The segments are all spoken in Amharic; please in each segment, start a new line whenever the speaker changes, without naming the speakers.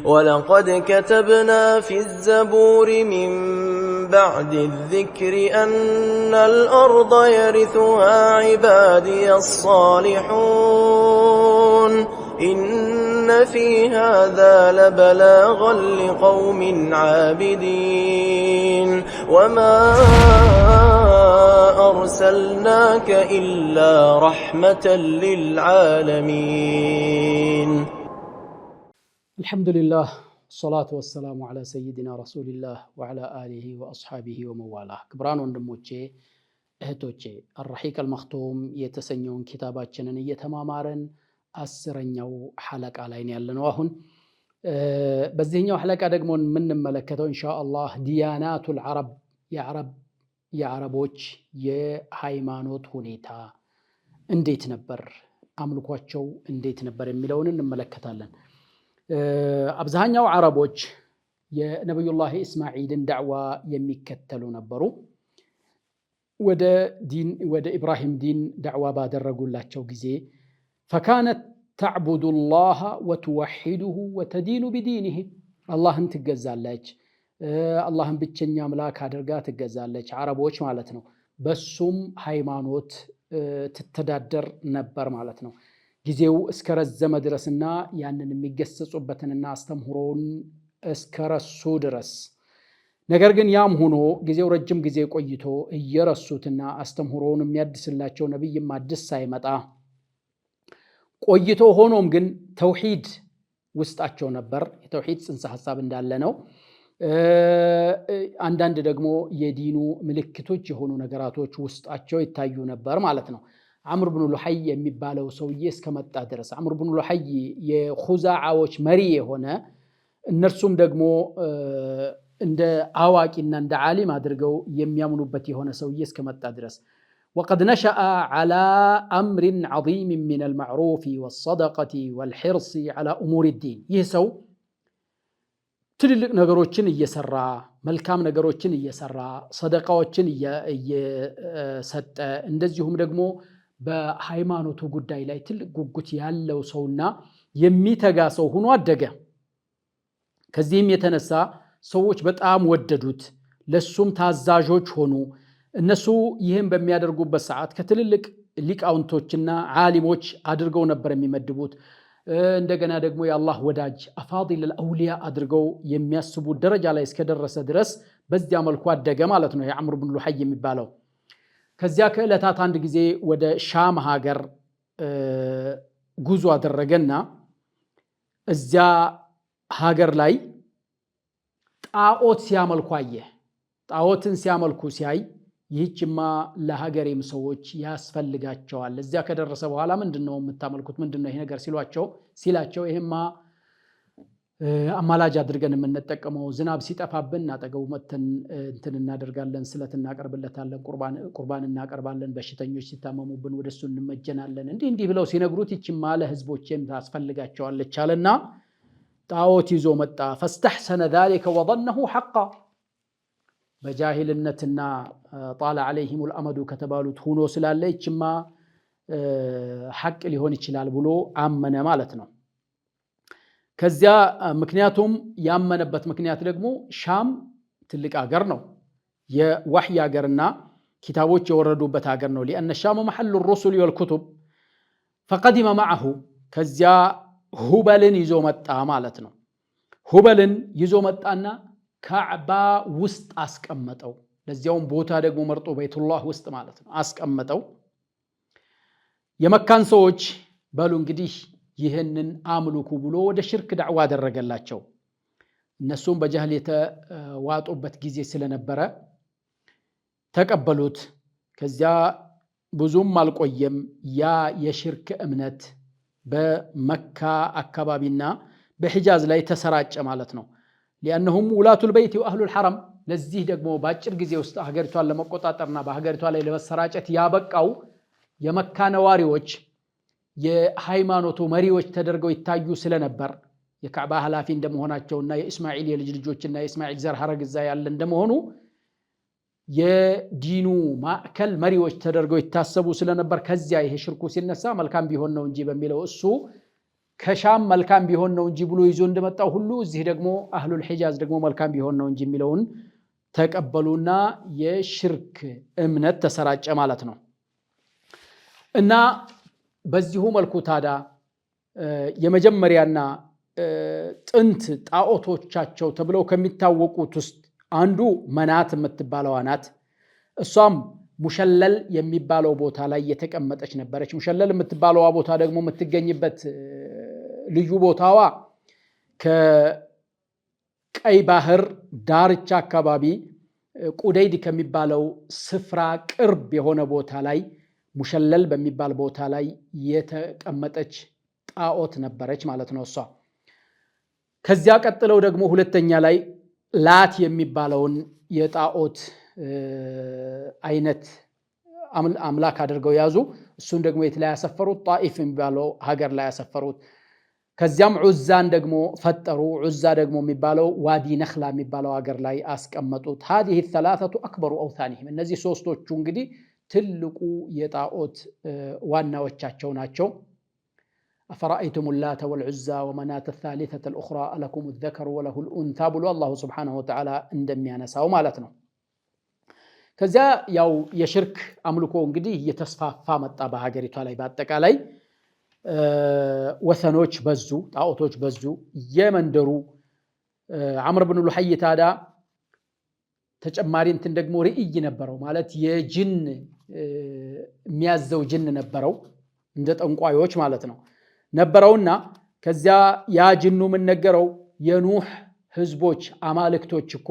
ولقد كتبنا في الزبور من بعد الذكر أن الأرض يرثها عبادي الصالحون إن في هذا لبلاغا لقوم عابدين وما أرسلناك إلا رحمة للعالمين.
الحمد لله والصلاة والسلام على سيدنا رسول الله وعلى آله وأصحابه وموالاه. كبران وندموچه እህቶቼ الرحيق المختوم የተሰኘውን ኪታባችንን እየተማማረን 10ኛው ሐለቃ ላይ ያለነው አሁን በዚህኛው ሐለቃ ደግሞ የምንመለከተው ኢንሻአላህ ዲያናቱል አረብ የአረቦች የሃይማኖት ሁኔታ እንዴት ነበር፣ አምልኳቸው እንዴት ነበር የሚለውን እንመለከታለን። አብዛኛው አረቦች የነብዩላህ ኢስማዒልን ዳዕዋ የሚከተሉ ነበሩ። ወደ ኢብራሂም ዲን ዳዕዋ ባደረጉላቸው ጊዜ فكانت تعبد الله وتوحده وتدين بدينه አላህን ትገዛለች፣ አላህን ብቸኛ አምላክ አድርጋ ትገዛለች አረቦች ማለት ነው። በሱም ሃይማኖት ትተዳደር ነበር ማለት ነው። ጊዜው እስከረዘመ ድረስና ያንን የሚገሰጹበትንና አስተምሮውን እስከረሱ ድረስ። ነገር ግን ያም ሆኖ ጊዜው ረጅም ጊዜ ቆይቶ እየረሱትና አስተምሮውን የሚያድስላቸው ነብይም አዲስ ሳይመጣ ቆይቶ ሆኖም ግን ተውሂድ ውስጣቸው ነበር። የተውሂድ ጽንሰ ሐሳብ እንዳለ ነው። አንዳንድ ደግሞ የዲኑ ምልክቶች የሆኑ ነገራቶች ውስጣቸው ይታዩ ነበር ማለት ነው። አምር ብኑ ሉሐይ የሚባለው ሰውዬ እስከመጣ ድረስ አምር ብኑ ሉሐይ የኹዛዓዎች መሪ የሆነ እነርሱም ደግሞ እንደ አዋቂና እንደ ዓሊም አድርገው የሚያምኑበት የሆነ ሰውዬ እስከመጣ ድረስ وقد نشأ على أمر عظيم من المعروف والصدقة والحرص على أمور الدين يسو ትልልቅ ነገሮችን እየሰራ መልካም ነገሮችን እየሰራ ሰደቃዎችን እየሰጠ እንደዚሁም ደግሞ በሃይማኖቱ ጉዳይ ላይ ትልቅ ጉጉት ያለው ሰውና የሚተጋ ሰው ሆኖ አደገ። ከዚህም የተነሳ ሰዎች በጣም ወደዱት፣ ለሱም ታዛዦች ሆኑ። እነሱ ይህን በሚያደርጉበት ሰዓት ከትልልቅ ሊቃውንቶችና ዓሊሞች አድርገው ነበር የሚመድቡት። እንደገና ደግሞ የአላህ ወዳጅ አፋዲል አልአውሊያ አድርገው የሚያስቡ ደረጃ ላይ እስከደረሰ ድረስ በዚያ መልኩ አደገ ማለት ነው የአምር ብኑ ሉሐይ የሚባለው። ከዚያ ከዕለታት አንድ ጊዜ ወደ ሻም ሀገር ጉዞ አደረገና እዚያ ሀገር ላይ ጣዖት ሲያመልኩ አየ። ጣዖትን ሲያመልኩ ሲያይ ይህችማ ለሀገሬም ሰዎች ያስፈልጋቸዋል። እዚያ ከደረሰ በኋላ ምንድነው የምታመልኩት? ምንድነው ይሄ ነገር ሲላቸው ይሄማ አማላጅ አድርገን የምንጠቀመው ዝናብ ሲጠፋብን አጠገቡ መተን እንትን እናደርጋለን፣ ስለት እናቀርብለታለን፣ ቁርባን እናቀርባለን፣ በሽተኞች ሲታመሙብን ወደሱ እንመጀናለን። እንዲህ ብለው ሲነግሩት ይህችማ ለህዝቦቼም ታስፈልጋቸዋለች አለና ጣዖት ይዞ መጣ። فاستحسن ذلك وظنه حقا በጃሂልነትና ጣላ عليهم الامد ከተባሉት ሆኖ ስላለ ይችማ ሐቅ ሊሆን ይችላል ብሎ አመነ ማለት ነው። ከዚያ ምክንያቱም ያመነበት ምክንያት ደግሞ ሻም ትልቅ ሀገር ነው፣ የወህይ ሀገርና ኪታቦች የወረዱበት ሀገር ነው። لأن الشام محل الرسل والكتب فقدم معه ከዚያ ሁበልን ይዞ መጣ ማለት ነው። ሁበልን ይዞ መጣና ካዕባ ውስጥ አስቀመጠው። ለዚያውም ቦታ ደግሞ መርጦ ቤቱላህ ውስጥ ማለት ነው አስቀመጠው። የመካን ሰዎች በሉ እንግዲህ ይህንን አምልኩ ብሎ ወደ ሽርክ ዳዕዋ አደረገላቸው። እነሱም በጀህል የተዋጡበት ጊዜ ስለነበረ ተቀበሉት። ከዚያ ብዙም አልቆየም ያ የሽርክ እምነት በመካ አካባቢና በሒጃዝ ላይ ተሰራጨ ማለት ነው። لأنهم ولاة البيت وأهل الحرم ለዚህ ደግሞ በአጭር ጊዜ ውስጥ ሀገሪቷን ለመቆጣጠርና በሀገሪቷ ላይ ለመሰራጨት ያበቃው የመካ ነዋሪዎች የሃይማኖቱ መሪዎች ተደርገው ይታዩ ስለነበር የካዕባ ኃላፊ እንደመሆናቸውና የእስማኤል የልጅ ልጆችና የእስማኤል ዘር ሐረግ እዛ ያለ እንደመሆኑ የዲኑ ማዕከል መሪዎች ተደርገው ይታሰቡ ስለነበር ከዚያ ይሄ ሽርኩ ሲነሳ መልካም ቢሆን ነው እንጂ በሚለው እሱ ከሻም መልካም ቢሆን ነው እንጂ ብሎ ይዞ እንደመጣው ሁሉ እዚህ ደግሞ አህሉል ሒጃዝ ደግሞ መልካም ቢሆን ነው እንጂ የሚለውን ተቀበሉና የሽርክ እምነት ተሰራጨ ማለት ነው። እና በዚሁ መልኩ ታዲያ የመጀመሪያና ጥንት ጣዖቶቻቸው ተብለው ከሚታወቁት ውስጥ አንዱ መናት የምትባለው ናት። እሷም ሙሸለል የሚባለው ቦታ ላይ የተቀመጠች ነበረች። ሙሸለል የምትባለው ቦታ ደግሞ የምትገኝበት ልዩ ቦታዋ ከቀይ ባህር ዳርቻ አካባቢ ቁደይድ ከሚባለው ስፍራ ቅርብ የሆነ ቦታ ላይ ሙሸለል በሚባል ቦታ ላይ የተቀመጠች ጣዖት ነበረች ማለት ነው እሷ። ከዚያ ቀጥለው ደግሞ ሁለተኛ ላይ ላት የሚባለውን የጣዖት አይነት አምላክ አድርገው ያዙ። እሱን ደግሞ የት ላይ ያሰፈሩት? ጣኢፍ የሚባለው ሀገር ላይ ያሰፈሩት። ከዚያም ዑዛን ደግሞ ፈጠሩ። ዑዛ ደግሞ የሚባለው ዋዲ ነኽላ የሚባለው ሀገር ላይ አስቀመጡት። هذه الثلاثه اكبر اوثانهم እነዚህ ሶስቶቹ እንግዲህ ትልቁ የጣዖት ዋናዎቻቸው ናቸው። أفرأيتم اللات والعزى ومناة الثالثة الأخرى ألكم الذكر وله الأنثى ብሎ አላሁ ሱብሓነሁ ወተዓላ እንደሚያነሳው ማለት ነው። ከዚያ ያው የሽርክ አምልኮ እንግዲህ እየተስፋፋ መጣ በሀገሪቷ ላይ። በአጠቃላይ ወሰኖች በዙ፣ ጣዖቶች በዙ። የመንደሩ ዐምር ብን ሉሐይ ታዳ ተጨማሪ እንትን ደግሞ ርእይ ነበረው ማለት የጅን የሚያዘው ጅን ነበረው፣ እንደ ጠንቋዮች ማለት ነው ነበረውና ከዚያ ያ ጅኑ ምን ነገረው? የኑህ ህዝቦች አማልክቶች እኮ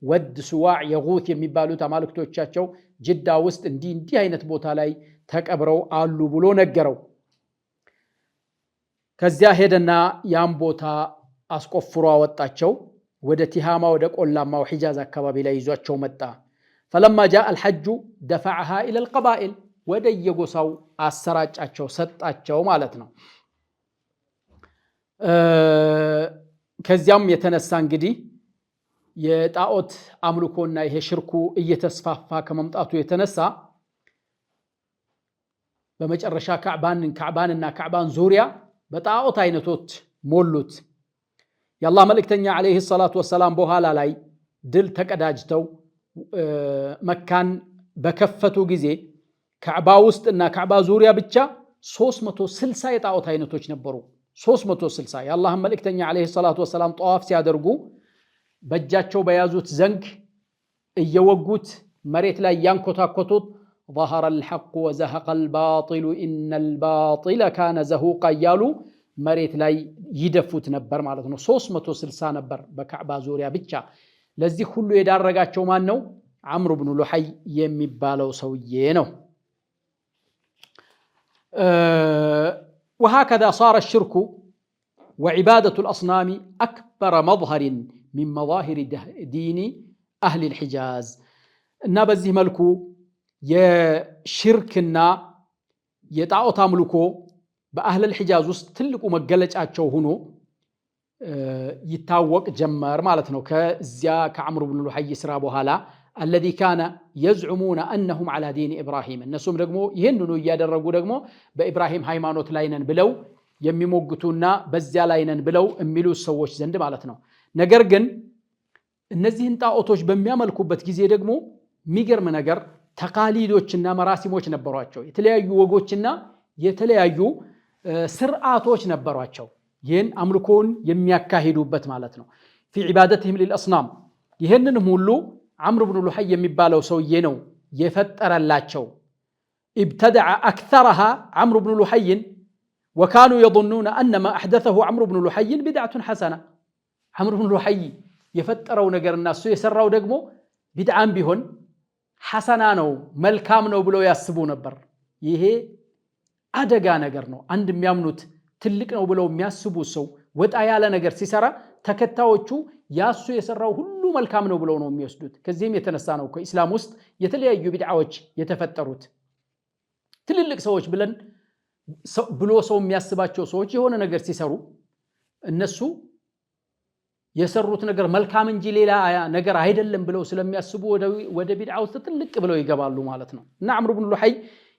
ወድ፣ ስዋዕ፣ የጉት የሚባሉት አማልክቶቻቸው ጅዳ ውስጥ እንዲህ አይነት ቦታ ላይ ተቀብረው አሉ ብሎ ነገረው። ከዚያ ሄደና ያን ቦታ አስቆፍሮ አወጣቸው። ወደ ቲሃማ ወደ ቆላማው ሒጃዝ አካባቢ ላይ ይዟቸው መጣ። ፈለማ ጃአ አልሐጁ ደፈዐሃ ኢለል ቀባኢል፣ ወደ የጎሳው አሰራጫቸው፣ ሰጣቸው ማለት ነው። ከዚያም የተነሳ እንግዲህ የጣዖት አምልኮና ይሄ ሽርኩ እየተስፋፋ ከመምጣቱ የተነሳ በመጨረሻ ካዕባንና ካዕባን ዙሪያ በጣዖት አይነቶች ሞሉት። የአላህ መልእክተኛ ዓለይሂ ሰላቱ ወሰላም በኋላ ላይ ድል ተቀዳጅተው መካን በከፈቱ ጊዜ ካዕባ ውስጥና ካዕባ ዙሪያ ብቻ 360 የጣዖት አይነቶች ነበሩ። 360 የአላህ መልእክተኛ ዓለይሂ ሰላቱ ወሰላም ጠዋፍ ሲያደርጉ በእጃቸው በያዙት ዘንግ እየወጉት መሬት ላይ ያንኮታኮቱት ظهر الحق وزهق الباطل إن الباطل كان زهوقا እያሉ መሬት ላይ ይደፉት ነበር ማለት ነው። 360 ነበር በካዕባ ዙሪያ ብቻ። ለዚህ ሁሉ የዳረጋቸው ማን ነው? ዐምር ብኑ ሉሐይ የሚባለው ሰውዬ ነው። وهكذا صار الشرك وعبادة الأصنام أكبر مظهر من مظاهر دين أهل الحجاز እና በዚህ መልኩ የሽርክና የጣዖት አምልኮ በአህለል ሒጃዝ ውስጥ ትልቁ መገለጫቸው ሆኖ ይታወቅ ጀመር ማለት ነው። ከዚያ ከዐምር ብን ሉሐይ ስራ በኋላ الذي كان يزعمون أنهم على دين إبراهيم እነሱም ደግሞ ይህንኑ እያደረጉ ደግሞ በኢብራሂም ሃይማኖት ላይ ነን ብለው የሚሞግቱና በዚያ ላይ ነን ብለው የሚሉ ሰዎች ዘንድ ማለት ነው። ነገር ግን እነዚህን ጣዖቶች በሚያመልኩበት ጊዜ ደግሞ የሚገርም ነገር ተቃሊዶችና መራሲሞች ነበሯቸው። የተለያዩ ወጎችና የተለያዩ ስርዓቶች ነበሯቸው። ይህን አምልኮን የሚያካሂዱበት ማለት ነው። في عبادتهم للأصنام ይህንንም ሁሉ ዐምር ብኑ ሉሐይ የሚባለው ሰውዬ ነው የፈጠረላቸው። ابتدع أكثرها عمرو بن لحي وكانوا يظنون أن ما أحدثه عمرو بن لحي بدعة حسنة. عمرو بن لحي የፈጠረው ነገርና እሱ የሰራው ደግሞ ቢድዓም ቢሆን ሐሰና ነው መልካም ነው ብለው ያስቡ ነበር። ይሄ አደጋ ነገር ነው። አንድ የሚያምኑት ትልቅ ነው ብለው የሚያስቡ ሰው ወጣ ያለ ነገር ሲሰራ ተከታዮቹ ያሱ የሰራው ሁሉ መልካም ነው ብለው ነው የሚወስዱት። ከዚህም የተነሳ ነው ከኢስላም ውስጥ የተለያዩ ቢድዓዎች የተፈጠሩት። ትልልቅ ሰዎች ብሎ ሰው የሚያስባቸው ሰዎች የሆነ ነገር ሲሰሩ እነሱ የሰሩት ነገር መልካም እንጂ ሌላ ነገር አይደለም ብለው ስለሚያስቡ ወደ ቢድዓ ውስጥ ትልቅ ብለው ይገባሉ ማለት ነው። እና ዐምር ብን ሉሐይ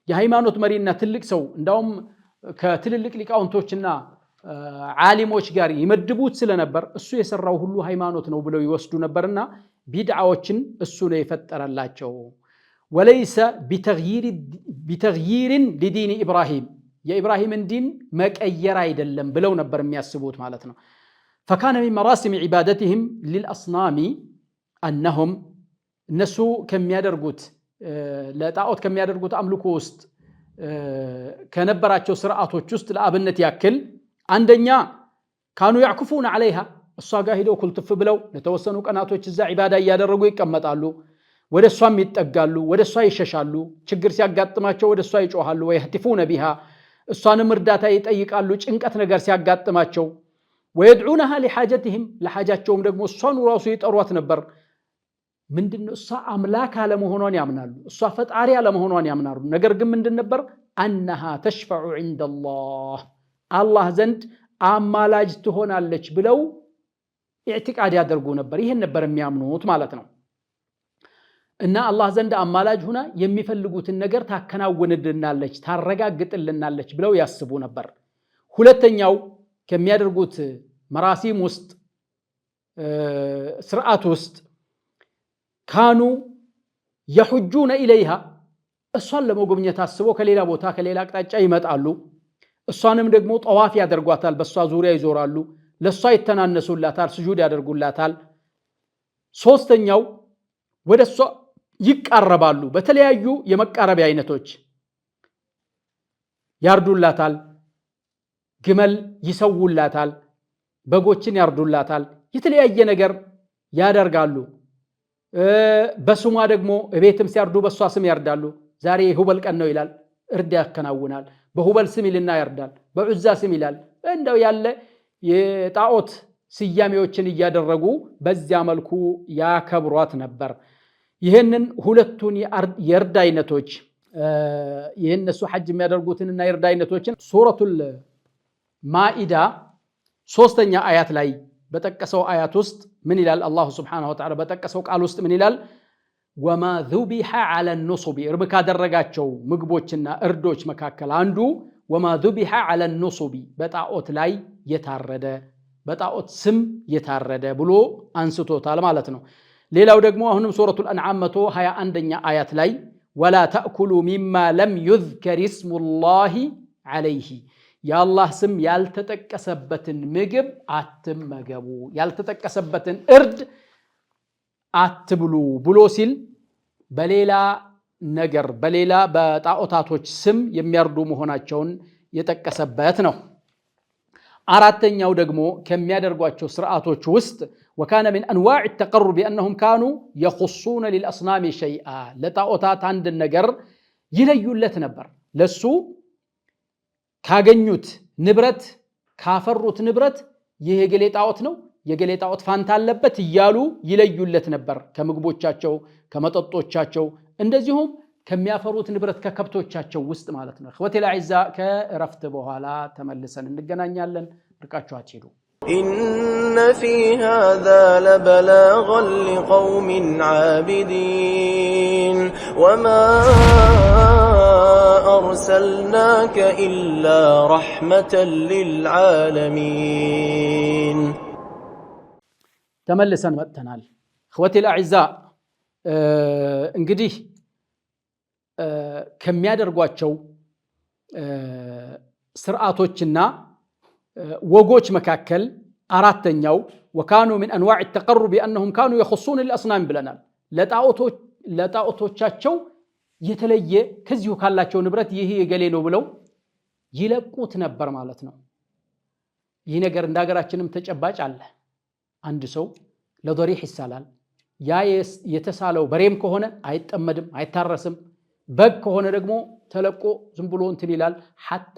የሃይማኖት መሪና ትልቅ ሰው እንዳውም ከትልልቅ ሊቃውንቶችና ዓሊሞች ጋር ይመድቡት ስለነበር እሱ የሰራው ሁሉ ሃይማኖት ነው ብለው ይወስዱ ነበርና ቢድዓዎችን እሱ ነው የፈጠረላቸው። ወለይሰ ቢተግይርን ሊዲን ኢብራሂም የኢብራሂምን ዲን መቀየር አይደለም ብለው ነበር የሚያስቡት ማለት ነው። ፈካነ ሚን መራሲም ዒባደትህም ሊልአስናሚ አነሁም እነሱ ከሚያደርጉት ለጣዖት ከሚያደርጉት አምልኮ ውስጥ ከነበራቸው ስርዓቶች ውስጥ ለአብነት ያክል አንደኛ ካኑ ያዕኩፉን ዐለይሃ እሷ ጋር ሄደው ኩልትፍ ብለው ለተወሰኑ ቀናቶች እዛ ዒባዳ እያደረጉ ይቀመጣሉ። ወደ እሷም ይጠጋሉ፣ ወደ እሷ ይሸሻሉ። ችግር ሲያጋጥማቸው ወደ እሷ ይጮሃሉ። ወየህቲፉነ ቢሃ እሷንም እርዳታ ይጠይቃሉ ጭንቀት ነገር ሲያጋጥማቸው። ወየድዑነሃ ሊሓጀትህም ለሓጃቸውም ደግሞ እሷኑ ራሱ ይጠሯት ነበር። ምንድነው እሷ አምላክ አለመሆኗን ያምናሉ፣ እሷ ፈጣሪ አለመሆኗን ያምናሉ። ነገር ግን ምንድን ነበር አነሃ ተሽፈዑ ዒንደላህ አላህ ዘንድ አማላጅ ትሆናለች ብለው ኢዕቲቃድ ያደርጉ ነበር። ይሄን ነበር የሚያምኑት ማለት ነው። እና አላህ ዘንድ አማላጅ ሁና የሚፈልጉትን ነገር ታከናውንልናለች ታረጋግጥልናለች ብለው ያስቡ ነበር። ሁለተኛው ከሚያደርጉት መራሲም ውስጥ ስርዓት ውስጥ ካኑ የሑጁነ ኢለይሃ እሷን ለመጎብኘት አስበው ከሌላ ቦታ ከሌላ አቅጣጫ ይመጣሉ። እሷንም ደግሞ ጠዋፍ ያደርጓታል፣ በእሷ ዙሪያ ይዞራሉ፣ ለእሷ ይተናነሱላታል፣ ስጁድ ያደርጉላታል። ሶስተኛው ወደ እሷ ይቃረባሉ፣ በተለያዩ የመቃረቢያ አይነቶች ያርዱላታል፣ ግመል ይሰውላታል፣ በጎችን ያርዱላታል፣ የተለያየ ነገር ያደርጋሉ። በስሟ ደግሞ ቤትም ሲያርዱ በሷ ስም ያርዳሉ። ዛሬ ሁበል ቀን ነው ይላል፣ እርድ ያከናውናል። በሁበል ስም ይልና ያርዳል፣ በዑዛ ስም ይላል። እንደው ያለ የጣዖት ስያሜዎችን እያደረጉ በዚያ መልኩ ያከብሯት ነበር። ይህንን ሁለቱን የእርድ አይነቶች የእነሱ ሐጅ የሚያደርጉትንና የእርድ አይነቶችን ሱረቱል ማኢዳ 3ኛ አያት ላይ በጠቀሰው አያት ውስጥ ምን ይላል? አላሁ ስብሓነሁ ወተዓላ በጠቀሰው ቃል ውስጥ ምን ይላል? ወማ ዙቢሐ ዐለ ኑሱቢ እርብ ካደረጋቸው ምግቦችና እርዶች መካከል አንዱ ወማ ዙቢሐ ዐለ ኑሱቢ በጣዖት ላይ የታረደ በጣዖት ስም የታረደ ብሎ አንስቶታል ማለት ነው። ሌላው ደግሞ አሁንም ሱረቱል አንዓም 121ኛ አያት ላይ ወላ ተእኩሉ ሚማ ለም ዩዝከር ስሙላሂ ዐለይሂ የአላህ ስም ያልተጠቀሰበትን ምግብ አትመገቡ፣ ያልተጠቀሰበትን እርድ አትብሉ ብሎ ሲል በሌላ ነገር በሌላ በጣዖታቶች ስም የሚያርዱ መሆናቸውን የጠቀሰበት ነው። አራተኛው ደግሞ ከሚያደርጓቸው ስርዓቶች ውስጥ ወካነ ሚን አንዋዕ ተቀሩብ ቢአነሁም ካኑ የኹሱነ ሊልአስናሚ ሸይአ ለጣዖታት አንድ ነገር ይለዩለት ነበር። ለሱ ካገኙት ንብረት ካፈሩት ንብረት ይህ የገሌ ጣዖት ነው የገሌ ጣዖት ፋንታ አለበት እያሉ ይለዩለት ነበር። ከምግቦቻቸው ከመጠጦቻቸው እንደዚሁም ከሚያፈሩት ንብረት ከከብቶቻቸው ውስጥ ማለት ነው። እኽወቴ ለአዒዛ ከእረፍት በኋላ ተመልሰን እንገናኛለን። ርቃችሁ አትሄዱ።
ኢነ ፊ ሃዛ ለበላገን ሊቀውሚን ዓቢዲን ወማ አርሰልናከ ኢላ ረሕመተን ሊልዓለሚን።
ተመልሰን መጥተናል። እኽወቴ ለአዒዛ እንግዲህ ከሚያደርጓቸው ስርዓቶችና ወጎች መካከል አራተኛው ወካኑ ሚን አንዋዕ ተቀሩብ ቢአነሁም ካኑ የኹሱነ ሊልአስናም ብለናል። ለጣዖቶቻቸው የተለየ ከዚሁ ካላቸው ንብረት ይህ የገሌ ነው ብለው ይለቁት ነበር ማለት ነው። ይህ ነገር እንደ ሀገራችንም ተጨባጭ አለ። አንድ ሰው ለዶሪሕ ይሳላል። ያ የተሳለው በሬም ከሆነ አይጠመድም፣ አይታረስም። በግ ከሆነ ደግሞ ተለቆ ዝም ብሎ እንትን ይላል። ሐታ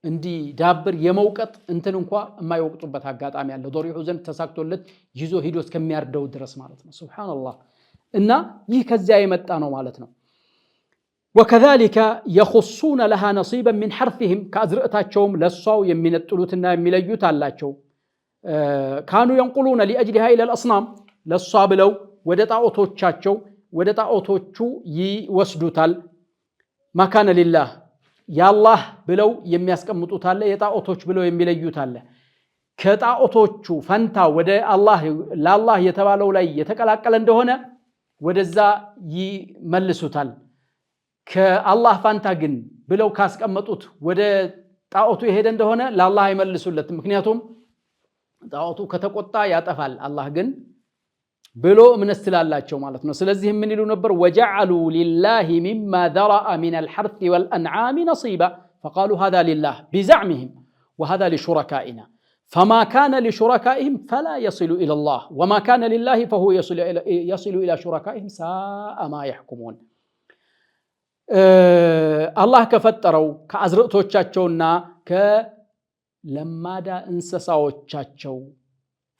እንዲዳብር የመውቀጥ እንትን እንኳ የማይወቅጡበት አጋጣሚ አለ። ዶሪሑ ዘንድ ተሳክቶለት ይዞ ሂዶ እስከሚያርደው ድረስ ማለት ነው። ሱብሓነላህ። እና ይህ ከዚያ የመጣ ነው ማለት ነው። ወከዛሊከ የኹሱነ ለሃ ነሲበን ሚን ሐርፊሂም ከአዝርዕታቸውም ለሷው የሚነጥሉትና የሚለዩት አላቸው። ካኑ የንቁሉነ ሊአጅሊሃ ኢለል አስናም ለሷ ብለው ወደ ጣዖቶቻቸው ወደ ጣዖቶቹ ይወስዱታል። ማካነ ሊላህ ያላህ ብለው የሚያስቀምጡት አለ የጣዖቶች ብለው የሚለዩት አለ ከጣዖቶቹ ፈንታ ወደ ለአላህ የተባለው ላይ የተቀላቀለ እንደሆነ ወደዛ ይመልሱታል ከአላህ ፈንታ ግን ብለው ካስቀመጡት ወደ ጣዖቱ የሄደ እንደሆነ ለአላህ አይመልሱለትም ምክንያቱም ጣዖቱ ከተቆጣ ያጠፋል አላህ ግን ብሎ እምነት ስላላቸው ማለት ነው ስለዚህ ምን ይሉ ነበር وجعلوا لله مما ذرأ من الحرث والأنعام نصيبا فقالوا هذا لله بزعمهم وهذا لشركائنا فما كان لشركائهم فلا يصل إلى الله وما كان لله فهو يصل إلى شركائهم ساء ما يحكمون الله كفتروا كأزرقتوቻቸውና ከለማዳ እንስሳዎቻቸው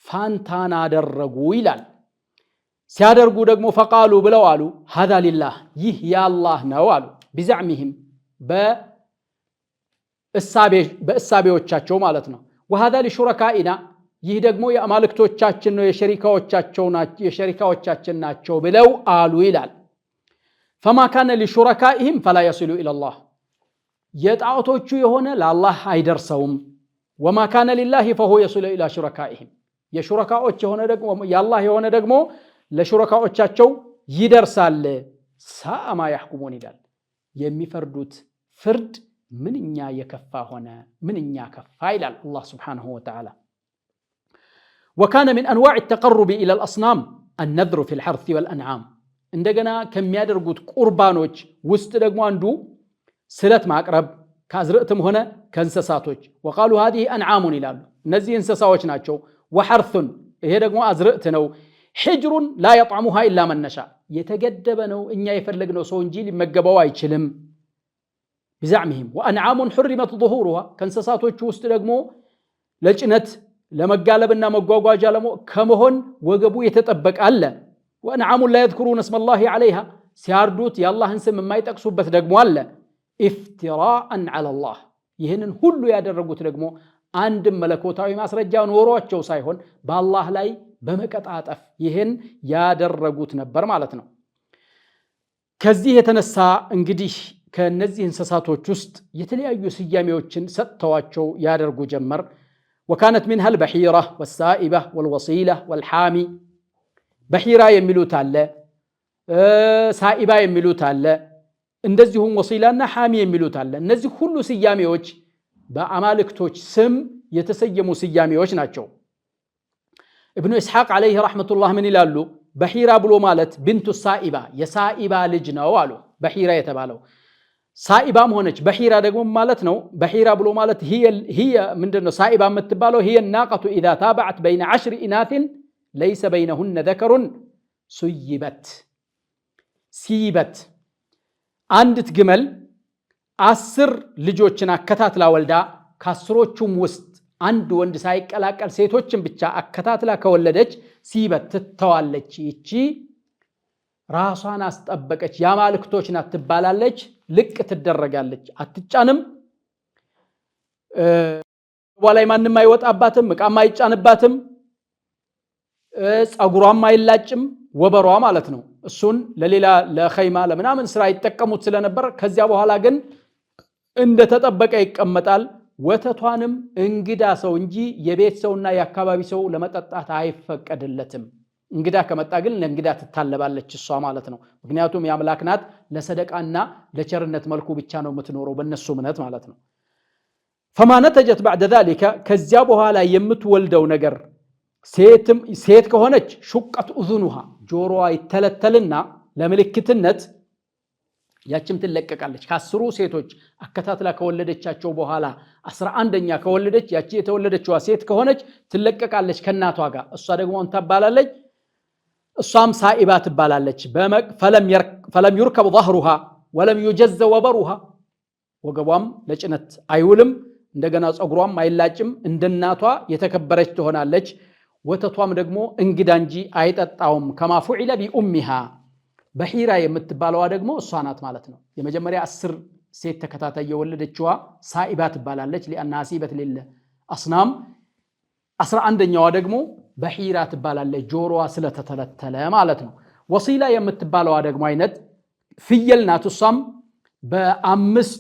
ፋንታን አደረጉ ይላል ሲያደርጉ ደግሞ فقالوا ብለው አሉ هذا لله ይህ ያላህ ነው አሉ بزعمهم በእሳቤዎቻቸው ማለት ነው وهذا لشركائنا ይህ ደግሞ የአማልክቶቻችን ነው የሸሪካዎቻችን ናቸው ብለው አሉ ይላል فما كان لشركائهم فلا يصل الى الله የጣዖቶቹ የሆነ ለአላህ አይደርሰውም وما كان لله فهو يصل الى شركائهم የሹረካዎች የሆነ ደግሞ ያላህ የሆነ ደግሞ ለሹረካዎቻቸው ይደርሳል ሳማ ያህኩሙን ይላል የሚፈርዱት ፍርድ ምንኛ የከፋ ሆነ ምንኛ ከፋ ይላል አላህ Subhanahu Wa Ta'ala وكان من انواع التقرب الى الاصنام النذر في الحرث والانعام እንደገና ከሚያደርጉት ቁርባኖች ውስጥ ደግሞ አንዱ ስለት ማቅረብ ከአዝርዕትም ሆነ ከእንስሳቶች وقالوا هذه انعام ይላሉ እነዚህ እንስሳዎች ናቸው وحرث ይሄ ደግሞ አዝርዕት ነው حجر لا يطعمها الا من نشاء የተገደበ ነው እኛ የፈለግነው ሰው እንጂ ሊመገበው አይችልም بزعمهم وانعام حرمت ظهورها ከእንስሳቶቹ ውስጥ ደግሞ ለጭነት ለመጋለብና መጓጓዣ ከመሆን ወገቡ የተጠበቀ አለ وانعام لا يذكرون اسم الله عليها ሲያርዱት የአላህን ስም የማይጠቅሱበት ደግሞ አለ افتراء على الله ይህንን ሁሉ ያደረጉት ደግሞ አንድ መለኮታዊ ማስረጃ ኖሯቸው ሳይሆን በአላህ ላይ በመቀጣጠፍ ይህን ያደረጉት ነበር ማለት ነው ከዚህ የተነሳ እንግዲህ ከነዚህ እንስሳቶች ውስጥ የተለያዩ ስያሜዎችን ሰጥተዋቸው ያደርጉ ጀመር وكانت منها البحيرة والسائبة والوصيلة والحامي بحيرة የሚሉት አለ ሳኢባ የሚሉት አለ እንደዚሁም ወሲላና حامي የሚሉት አለ እነዚህ ሁሉ ስያሜዎች በአማልክቶች ስም የተሰየሙ ስያሜዎች ናቸው ابن اسحاق عليه رحمة الله من ይላሉ بحيرة ብሎ ማለት بنت السائبة የሳኢባ ልጅ ነው አሉ بحيرة የተባለው ሳኢባም ሆነች በሂራ ደግሞ ማለት ነው በሂራ ብሎ ማለት هي ምንድነው ሳኢባ የምትባለው هي الناقة اذا تابعت بين 10 اناث ليس بينهن ذكر سيبت አንዲት ግመል 10 ልጆችን አከታትላ ወልዳ ከአስሮቹም ውስጥ አንድ ወንድ ሳይቀላቀል ሴቶችን ብቻ አከታትላ ከወለደች ሲበት ትተዋለች ይቺ ራሷን አስጠበቀች ያማልክቶች ናት ትባላለች ልቅ ትደረጋለች አትጫንም ወላይ ማንንም አይወጣባትም ዕቃም አይጫንባትም ጸጉሯም አይላጭም ወበሯ ማለት ነው እሱን ለሌላ ለኸይማ ለምናምን ስራ ይተቀሙት ስለነበር ከዚያ በኋላ ግን እንደ ተጠበቀ ይቀመጣል ወተቷንም እንግዳ ሰው እንጂ የቤት ሰውና የአካባቢ ሰው ለመጠጣት አይፈቀድለትም እንግዳ ከመጣ ግን ለእንግዳ ትታለባለች እሷ ማለት ነው ምክንያቱም ያምላክ ናት ለሰደቃና ለቸርነት መልኩ ብቻ ነው የምትኖረው በእነሱ እምነት ማለት ነው فما نتجت بعد ذلك ከዚያ በኋላ የምትወልደው ነገር ሴት ከሆነች ሹቀት اذنها ጆሮዋ ይተለተልና ለምልክትነት ያችም ትለቀቃለች ከአስሩ ሴቶች አከታትላ ከወለደቻቸው በኋላ 11ኛ ከወለደች ያቺ የተወለደችዋ ሴት ከሆነች ትለቀቃለች ከናቷ ጋር እሷ ደግሞ እንተባላለች እሷም ሳኢባ ትባላለች فلم يركب ظهرها ولم يجز وبرها ወገቧም ለጭነት አይውልም እንደገና ጸጉሯም አይላጭም እንደናቷ የተከበረች ትሆናለች ወተቷም ደግሞ እንግዳ እንጂ አይጠጣውም كما فعل بأمها በሂራ የምትባለዋ ደግሞ እሷ ናት ማለት ነው የመጀመሪያ 10 ሴት ተከታታይ የወለደችዋ ሳኢባ ትባላለች لانها سيبت للاصنام 11ኛዋ ደግሞ በሂራ ትባላለች ጆሮዋ ስለተተለተለ ማለት ነው ወሲላ የምትባለዋ ደግሞ አይነት ፍየል ናት እሷም በ5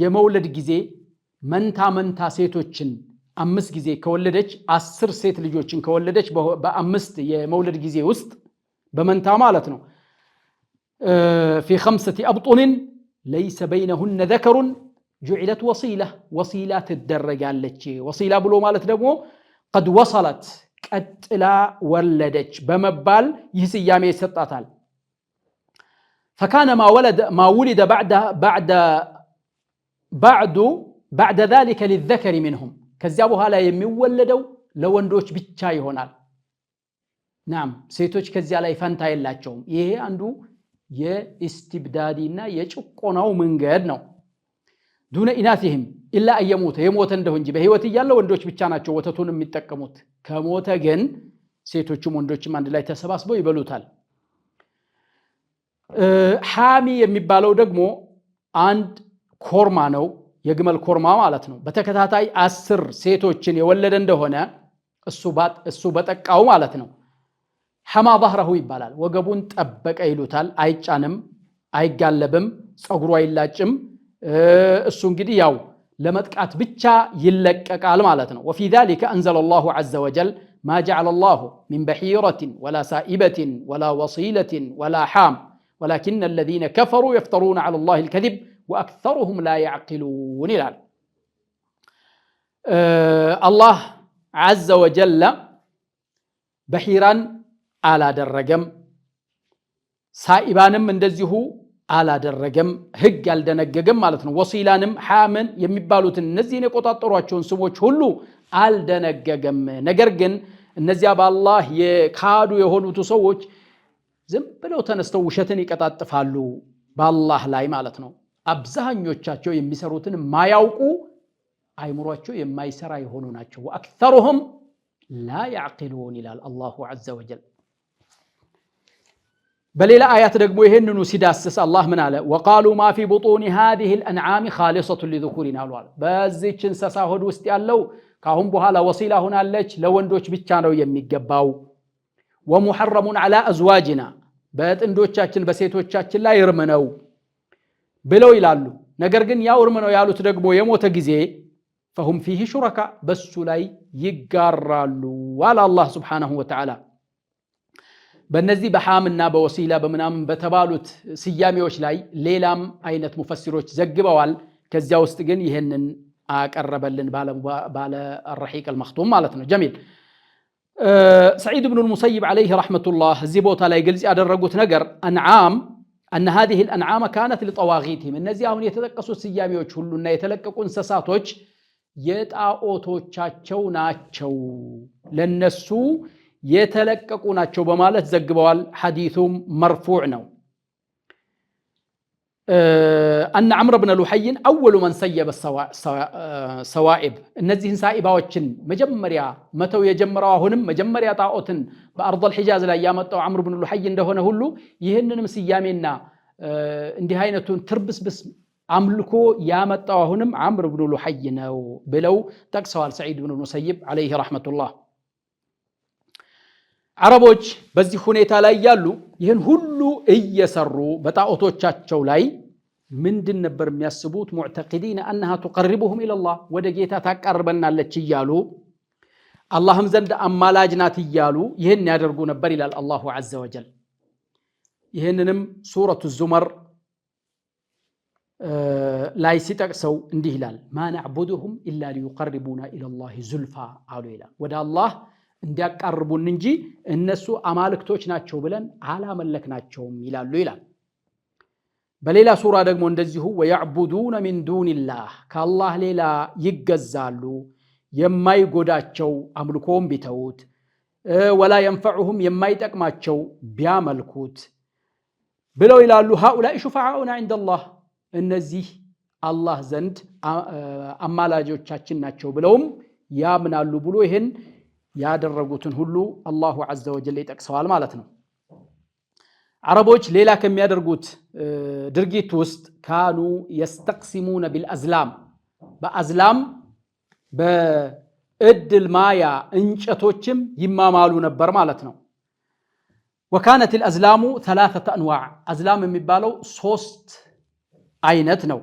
የመውለድ ጊዜ መንታ ሴቶችን 5 ጊዜ ከወለደች 10 ሴት ልጆችን ከወለደች በ5 የመውለድ ጊዜ ውስጥ በመንታ ማለት ነው في 5 أبطن ليس بينهن ذكر جعلت وصيلة ትደረጋለች ወሲላ ብሎ ማለት ደግሞ قد وصلت ቀጥላ ወለደች በመባል ይህ ስያሜ ይሰጣታል فكان ما ولد بعد ذلك للذكر منهم ከዚያ በኋላ የሚወለደው ለወንዶች ብቻ ይሆናል نعم ሴቶች ከዚያ ላይ ፈንታ የላቸውም ይሄ አንዱ የኢስቲብዳዲና የጭቆናው መንገድ ነው دون إناثهم إلا أن يموت እንደው እንጂ በህይወት እያለ ወንዶች ብቻ ናቸው ወተቱን የሚጠቀሙት ከሞተ ግን ሴቶችም ወንዶችም አንድ ላይ ተሰባስበው ይበሉታል ሃሚ የሚባለው ደግሞ አንድ ኮርማ ነው የግመል ኮርማ ማለት ነው በተከታታይ 10 ሴቶችን የወለደ እንደሆነ እሱ በጠቃው ማለት ነው حما ظهره ይባላል ወገቡን ጠበቀ ይሉታል አይጫንም አይጋለብም ጸጉሩ አይላጭም እሱ እንግዲህ ያው ለመጥቃት ብቻ ይለቀቃል ማለት ነው وفي ذلك أنزل الله عز وجل ما جعل الله من بحيرة ولا سائبة ولا وصيلة ولا حام ولكن الذين كفروا يفترون على الله الكذب وأكثرهم لا يعقلون ይላል الله عز وجل بحيران አላደረገም ሳኢባንም እንደዚሁ አላደረገም ህግ አልደነገገም ማለት ነው ወሲላንም ሃምን የሚባሉትን እነዚህን የቆጣጠሯቸውን ስሞች ሁሉ አልደነገገም ነገር ግን እነዚያ በአላህ የካዱ የሆኑት ሰዎች ዝም ብለው ተነስተው ውሸትን ይቀጣጥፋሉ በአላህ ላይ ማለት ነው አብዛኞቻቸው የሚሰሩትን ማያውቁ አይምሮአቸው የማይሰራ የሆኑ ናቸው ወአክثرهم لا يعقلون ይላል አላሁ عز وجل በሌላ አያት ደግሞ ይሄንኑ ሲዳስስ አላህ ምን አለ وقالوا ما في بطون هذه الانعام خالصة لذكورنا አሏል በዚህች እንስሳ ሆድ ውስጥ ያለው ካሁን በኋላ ወሲላ ሆናለች ለወንዶች ብቻ ነው የሚገባው ومحرم على ازواجنا በጥንዶቻችን በሴቶቻችን ላይ እርም ነው ብለው ይላሉ ነገር ግን ያው እርም ነው ያሉት ደግሞ የሞተ ጊዜ فهم فيه شركاء በሱ ላይ ይጋራሉ ወላ አላህ Subhanahu Wa Ta'ala በእነዚህ በሃምና በወሲላ በመናም በተባሉት ስያሜዎች ላይ ሌላም አይነት ሙፈሲሮች ዘግበዋል ከዚያ ውስጥ ግን ይሄንን አቀረበልን ባለ الرحيق المختوم ማለት ነው ጀሚል سعيد بن المسيب عليه رحمة الله እዚህ ቦታ ላይ ግልጽ ያደረጉት ነገር አንዓም أن هذه الأنعام كانت لطواغيتهم እነዚህ አሁን የተጠቀሱት ስያሜዎች ሁሉና የተለቀቁ እንስሳቶች የጣዖቶቻቸው ናቸው ለነሱ የተለቀቁ ናቸው በማለት ዘግበዋል ሐዲሱም መርፉዕ ነው أن عمرو بن لحي أول من سيب السوائب እነዚህን ሳኢባዎችን መጀመሪያ መተው የጀመረው አሁንም መጀመሪያ ጣዖትን በአርض الحجاز ላይ ያመጣው عمرو بن لحي እንደሆነ ሁሉ ይሄንንም ስያሜና እንዲህ አይነቱን ትርብስብስ አምልኮ ያመጣው አሁንም عمرو بن لحي ነው ብለው ጠቅሰዋል سعيد بن المسيب عليه رحمة الله አረቦች በዚህ ሁኔታ ላይ ያሉ ይሄን ሁሉ እየሰሩ በጣዖቶቻቸው ላይ ምንድን ነበር የሚያስቡት ሙዕተቂዲን انها تقربهم الى الله ወደ ጌታ ታቀርበናለች ይያሉ አላህም ዘንድ አማላጅ ናት ይያሉ ይሄን ያደርጉ ነበር ይላል አላሁ عز وجل ይሄንንም ሱረቱ ዙመር ላይ ሲጠቅሰው እንዲህ ይላል ما نعبدهم الا ليقربونا الى الله زلفى አሉ ይላል ወደ አላህ እንዲያቀርቡን እንጂ እነሱ አማልክቶች ናቸው ብለን አላመለክናቸውም ይላሉ ይላል በሌላ ሱራ ደግሞ እንደዚሁ ويعبدون من دون الله ከአላህ ሌላ ይገዛሉ የማይጎዳቸው አምልኮም ቢተውት ولا ينفعهم የማይጠቅማቸው ቢያመልኩት ብለው ይላሉ هؤلاء شفعاؤنا عند الله እነዚህ አላህ ዘንድ አማላጆቻችን ናቸው ብለውም ያምናሉ ብሎ ይሄን ያደረጉትን ሁሉ አላሁ عز وجل ይጠቅሰዋል ማለት ነው አረቦች ሌላ ከሚያደርጉት ድርጊት ውስጥ ካኑ يستقسمون بالازلام በአዝላም በእድል ማያ እንጨቶችም ይማማሉ ነበር ማለት ነው وكانت الازلام 3 انواع ازلام የሚባለው 3 አይነት ነው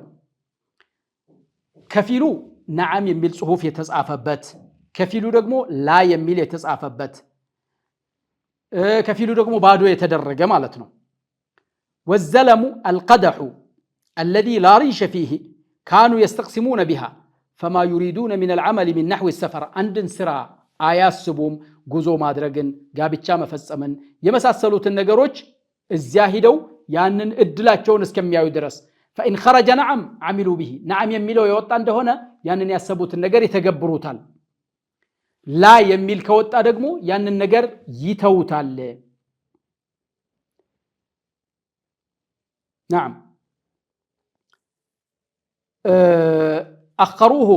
ከፊሉ ነዓም የሚል ጽሁፍ የተጻፈበት ከፊሉ ደግሞ ላ የሚል የተጻፈበት ከፊሉ ደግሞ ባዶ የተደረገ ማለት ነው والزلم القدح الذي لا ريش فيه كانوا يستقسمون بها فما يريدون من العمل من نحو السفر عندن سرا አያስቡም ጉዞ ማድረግን ጋብቻ መፈጸምን የመሳሰሉትን ነገሮች እዚያ ሄደው ያንን እድላቸውን እስከሚያዩ ድረስ فإن خرج نعم عملوا به نعم የሚለው የወጣ እንደሆነ ያንን ያሰቡትን ነገር ይተገብሩታል ላ የሚል ከወጣ ደግሞ ያንን ነገር ይተውታል نعم أخروه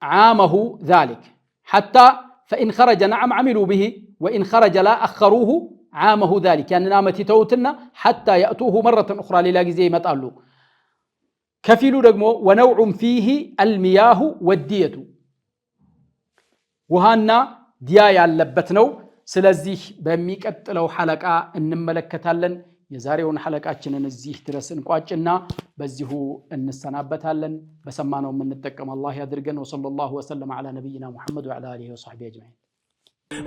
عامه ذلك حتى فإن خرج نعم عملوا به وإن خرج لا أخروه عامه ذلك يعني نامت توتنا حتى يأتوه مرة أخرى للاقي زي ما تقالوا كفيلو دقمو ونوع فيه المياه والدية وهانا ديايا اللبتنو سلزيه بميكت لو حلقة انملكتالن የዛሬውን ሐለቃችንን እዚህ ድረስ እንቋጭና በዚሁ እንሰናበታለን በሰማነው የምንጠቀም አላህ ያድርገን ወሰለላሁ ወሰለም على نبينا محمد وعلى اله وصحبه اجمعين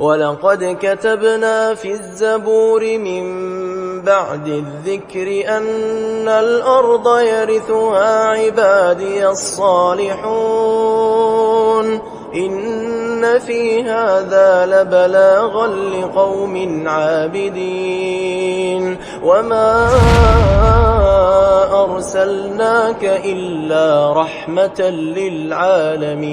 ولقد كتبنا في الزبور من بعد الذكر أن الأرض يرثها عبادي الصالحون إن في هذا لبلاغا لقوم عابدين وما أرسلناك إلا رحمة للعالمين